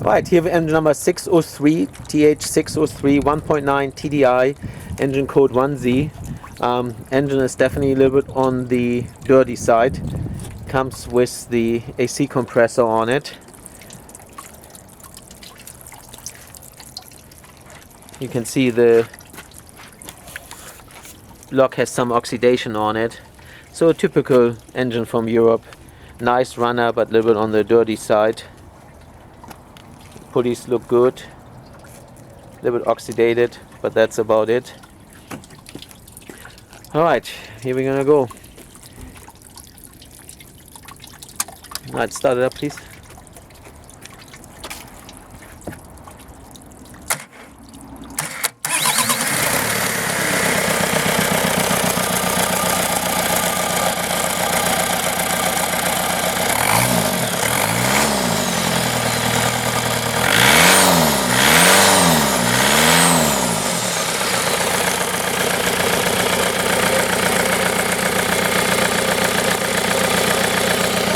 Right, here we have engine number 603, TH603, 1.9 TDI, engine code 1Z. Engine is definitely a little bit on the dirty side. Comes with the AC compressor on it. You can see the block has some oxidation on it. So a typical engine from Europe. Nice runner, but a little bit on the dirty side. Pulleys look good. A little bit oxidated, but that's about it. Alright, here we're gonna go. Alright, start it up please.